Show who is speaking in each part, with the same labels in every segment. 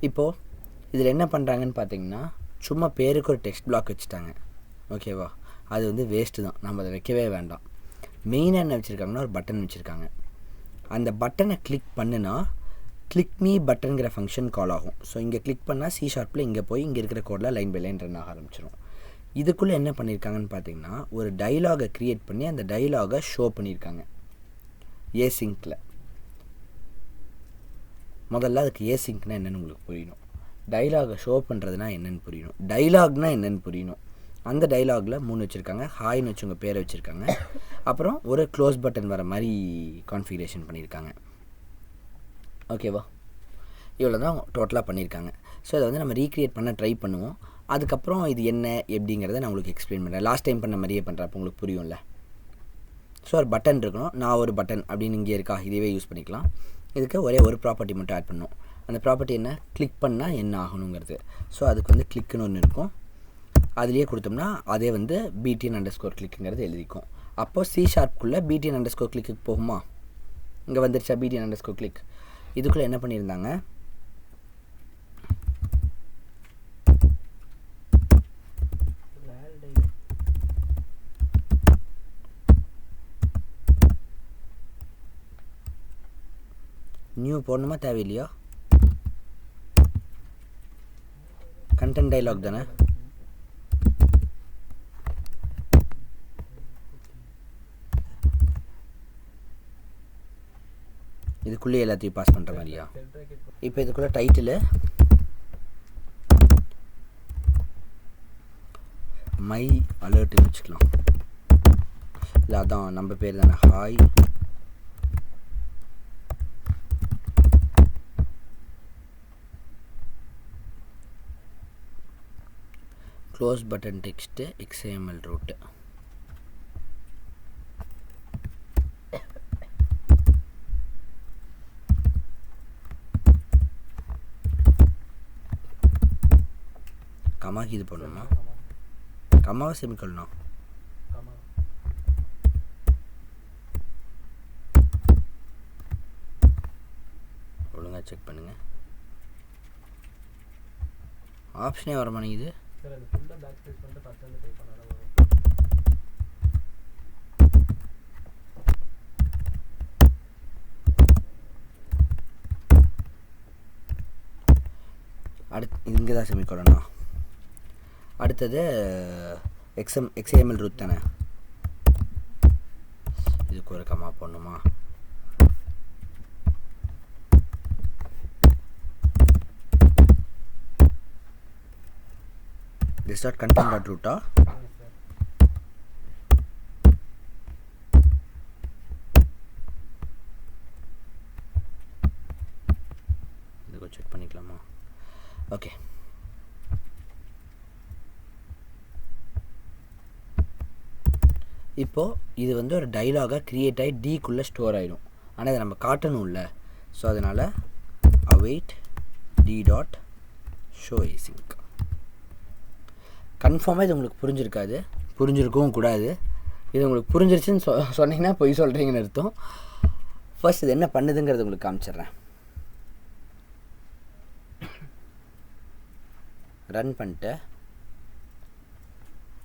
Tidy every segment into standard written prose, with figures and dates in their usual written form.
Speaker 1: இப்போது இதில் என்ன பண்ணுறாங்கன்னு பார்த்தீங்கன்னா, சும்மா பேருக்கு ஒரு டெக்ஸ்ட் பிளாக் வச்சுட்டாங்க. ஓகேவா? அது வந்து வேஸ்ட்டு தான், நம்ம அதை வைக்கவே வேண்டாம். மெயினாக என்ன வச்சுருக்காங்கன்னா, ஒரு பட்டன் வச்சுருக்காங்க. அந்த பட்டனை கிளிக் பண்ணுனா கிளிக் மீ பட்டன்கிற ஃபங்க்ஷன் கால் ஆகும். ஸோ இங்கே கிளிக் பண்ணால் C# இங்கே போய் இங்கே இருக்கிற கோடில் லைன் பை லைன் ரன் ஆக ஆரம்பிச்சிடும். இதுக்குள்ளே என்ன பண்ணியிருக்காங்கன்னு பார்த்தீங்கன்னா, ஒரு டைலாகை க்ரியேட் பண்ணி அந்த டைலாகை ஷோ பண்ணியிருக்காங்க ஏசிங்கில். முதல்ல அதுக்கு ஏசிங்க்னா என்னென்னு உங்களுக்கு புரியணும், டைலாகை ஷோ பண்ணுறதுனா என்னென்னு புரியணும், டைலாக்னா என்னென்னு புரியணும். அந்த டைலாகில் 3 வச்சுருக்காங்க. ஹாய்னு வச்சு உங்கள் பேரை வச்சுருக்காங்க. அப்புறம் ஒரு க்ளோஸ் பட்டன் வர மாதிரி கான்ஃபிகரேஷன் பண்ணியிருக்காங்க. ஓகேவா? இவ்வளோ தான் டோட்டலாக பண்ணியிருக்காங்க. ஸோ இதை வந்து நம்ம ரீக்ரியேட் பண்ண ட்ரை பண்ணுவோம். அதுக்கப்புறம் இது என்ன எப்படிங்கிறத நான் உங்களுக்கு எக்ஸ்பிளைன் பண்ணுறேன். லாஸ்ட் டைம் பண்ண மாதிரியே பண்ணுறப்போ உங்களுக்கு புரியும்ல. ஸோ ஒரு பட்டன் இருக்கணும். நான் ஒரு பட்டன் அப்படின்னு இங்கே இருக்கா, இதுவே யூஸ் பண்ணிக்கலாம். இதுக்கு ஒரே ஒரு ப்ராப்பர்ட்டி மட்டும் ஆட் பண்ணணும். அந்த ப்ராப்பர்ட்டி என்ன, கிளிக் பண்ணால் என்ன ஆகணுங்கிறது. ஸோ அதுக்கு வந்து கிளிக்குன்னு ஒன்று இருக்கும். அதுலேயே கொடுத்தோம்னா அதே வந்து btn_clickங்கிறது எழுதிக்கும். அப்போது C# btn_click போகுமா? இங்கே வந்துருச்சா btn_click? இதுக்குள்ளே என்ன பண்ணியிருந்தாங்க, நியூ போடணுமா தேவையில்லையா? கண்டென்ட் டைலாக் தானே. இதுக்குள்ளே எல்லாத்தையும் பாஸ் பண்ணுற மாதிரியா? இப்போ இதுக்குள்ளே டைட்டிலு மை அலர்ட்னு வச்சுக்கலாம். இல்லை அதான் நம்ம பேர் தானே, hi close button text XML root. கமாக்கு இது பண்ணணுமா? கமாவை செமிக்கொள்ளணும். ஒழுங்காக செக் பண்ணுங்கள். ஆப்ஷனே வர மாட்டேங்குது. அடுத்து இங்கே தான் செமிக்கொள்ளணும். அடுத்தது XML ரூட் தானே, இதுக்கு ஒரு கமா போடணுமா? this dot content dot root இதுக்கு செக் பண்ணிக்கலாமா? ஓகே. இப்போது இது வந்து ஒரு டைலாகாக க்ரியேட் ஆகி டிக்குள்ளே ஸ்டோர் ஆகிடும். ஆனால் இதை நம்ம காட்டணும்ல. ஸோ அதனால் await d.show async. கன்ஃபார்மாக இது உங்களுக்கு புரிஞ்சிருக்காது, புரிஞ்சிருக்கவும் கூடாது. இது உங்களுக்கு புரிஞ்சிருச்சுன்னு சொன்னீங்கன்னா பொய் சொல்கிறீங்கன்னு அர்த்தம். ஃபர்ஸ்ட் இது என்ன பண்ணுதுங்கிறது உங்களுக்கு காமிச்சிட்றேன். ரன் பண்ணிட்டு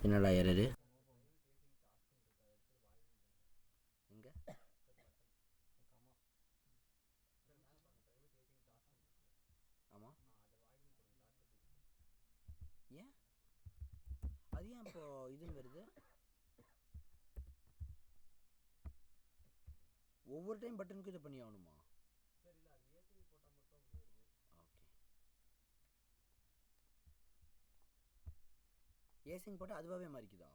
Speaker 1: என்னடா எரரு, ஏன் அது ஏன் இப்போ இதுன்னு வருது? ஒவ்வொரு டைம் பட்டனுக்கு இது பண்ணி ஆகணுமா? ஓகே, ஏசிங் போட்டால் அதுவாகவே மாறிக்குதா?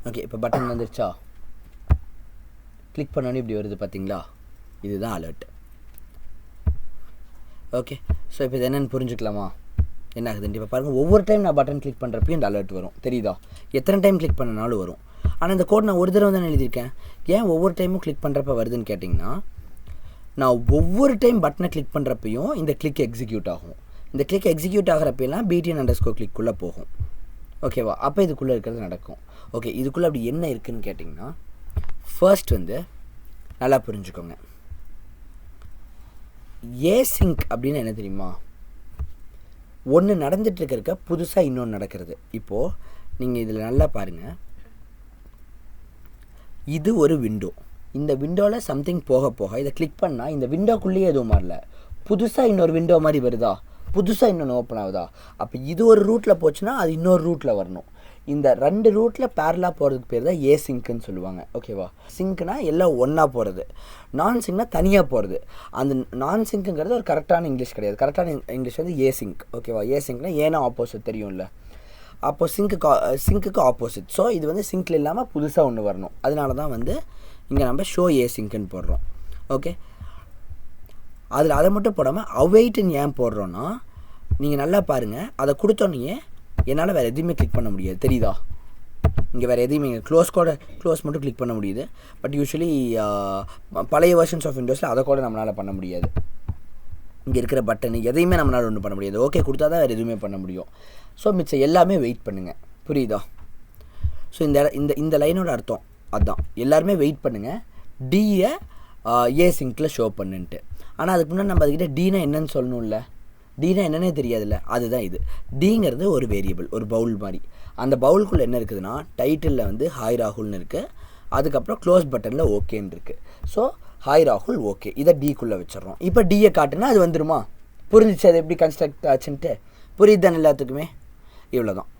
Speaker 1: ஓகே, இப்போ பட்டன் வந்துருச்சா? கிளிக் பண்ணோன்னே இப்படி வருது பார்த்தீங்களா? இதுதான் அலர்ட். ஓகே, ஸோ இப்போ இது என்னென்னு புரிஞ்சுக்கலாமா? என்ன ஆகுதுன்ட்டு இப்போ பாருங்கள், ஒவ்வொரு டைம் நான் பட்டன் கிளிக் பண்ணுறப்பையும் இந்த அலர்ட் வரும். தெரியுதா? எத்தனை டைம் கிளிக் பண்ணனாலும் வரும். ஆனால் இந்த கோட் நான் ஒரு தடவை தான் எழுதியிருக்கேன். ஏன் ஒவ்வொரு டைமும் கிளிக் பண்ணுறப்ப வருதுன்னு கேட்டிங்கன்னா, நான் ஒவ்வொரு டைம் பட்டனை கிளிக் பண்ணுறப்பையும் இந்த கிளிக் எக்ஸிக்யூட் ஆகும். இந்த கிளிக் எக்ஸிக்யூட் ஆகிறப்பெல்லாம் btn_click போகும். ஓகேவா? அப்போ இதுக்குள்ளே இருக்கிறது நடக்கும். ஓகே, இதுக்குள்ளே அப்படி என்ன இருக்குதுன்னு கேட்டிங்கன்னா, ஃபர்ஸ்ட் வந்து நல்லா புரிஞ்சுக்கோங்க. ஏசிங்க் அப்படின்னு என்ன தெரியுமா? ஒன்று நடந்துகிட்ருக்க புதுசாக இன்னொன்று நடக்கிறது. இப்போது நீங்கள் இதில் நல்லா பாருங்கள், இது ஒரு விண்டோ. இந்த விண்டோவில் சம்திங் போக போக இதை கிளிக் பண்ணால் இந்த விண்டோக்குள்ளேயே எதுவும் மாறல, புதுசாக இன்னொரு விண்டோ மாதிரி வருதா, புதுசாக இன்னொன்று ஓப்பன் ஆகுதா. அப்போ இது ஒரு ரூட்டில் போச்சுன்னா அது இன்னொரு ரூட்டில் வரணும். இந்த 2 ரூட்டில் பேரலாக போகிறதுக்கு பேர் தான் ஏசிங்க்குன்னு சொல்லுவாங்க. ஓகேவா? சிங்க்னா எல்லாம் ஒன்றா போகிறது, நான் சிங்க்னா தனியாக போகிறது. அந்த நான் சிங்க்குங்கிறது ஒரு கரெக்டான இங்கிலீஷ் கிடையாது. கரெக்டான இங்கிலீஷ் வந்து ஏசிங்க். ஓகேவா? ஏசிங்க்னா ஏன்னா ஆப்போசிட் தெரியும்ல, அப்போது சிங்க்குக்கு ஆப்போசிட். ஸோ இது வந்து சிங்க்கில் இல்லாமல் புதுசாக ஒன்று வரணும். அதனால தான் வந்து இங்கே நம்ம ஷோ ஏசிங்க்குன்னு போடுறோம். ஓகே, அதில் அதை மட்டும் போடாமல் அவைட்டுன்னு ஏன் போடுறோன்னா, நீங்கள் நல்லா பாருங்கள், அதை கொடுத்தோன்னே என்னால் வேறு எதுவுமே கிளிக் பண்ண முடியாது, தெரியுதா? இங்கே வேறு எதையுமே க்ளோஸ் மட்டும் கிளிக் பண்ண முடியுது. பட் யூஸ்வலி பழைய வெர்ஷன்ஸ் ஆஃப் விண்டோஸில் அதை கூட நம்மளால் பண்ண முடியாது. இங்கே இருக்கிற பட்டனு எதையுமே நம்மளால் ஒன்றும் பண்ண முடியாது. ஓகே கொடுத்தா தான் வேறு எதுவுமே பண்ண முடியும். ஸோ மிச்சம் எல்லாமே வெயிட் பண்ணுங்கள், புரியுதா? ஸோ இந்த லைனோட அர்த்தம் அதுதான், எல்லாருமே வெயிட் பண்ணுங்கள், டியை ஏசிங்க்கில் ஷோ பண்ணுன்ட்டு. ஆனால் அதுக்கு முன்னாடி நம்ம அதுக்கிட்ட டீனா என்னன்னு சொல்லணும்ல, டீனா என்னன்னே தெரியாதுல்ல, அதுதான் இது. டிங்கிறது ஒரு வேரியபிள், ஒரு பவுல் மாதிரி. அந்த பவுலுக்குள்ளே என்ன இருக்குதுன்னா, டைட்டிலில் வந்து ஹாய் ராகுல்னு இருக்குது, அதுக்கப்புறம் க்ளோஸ் பட்டனில் ஓகேன்னு இருக்குது. ஸோ ஹாய் ராகுல் ஓகே, இதை டிக்குள்ளே வச்சிடறோம். இப்போ டியை காட்டுனா அது வந்துடுமா? புரிஞ்சிச்சு அது எப்படி கன்ஸ்ட்ரக்ட் ஆச்சுன்ட்டு? புரியுது தானே எல்லாத்துக்குமே? இவ்வளோ தான்.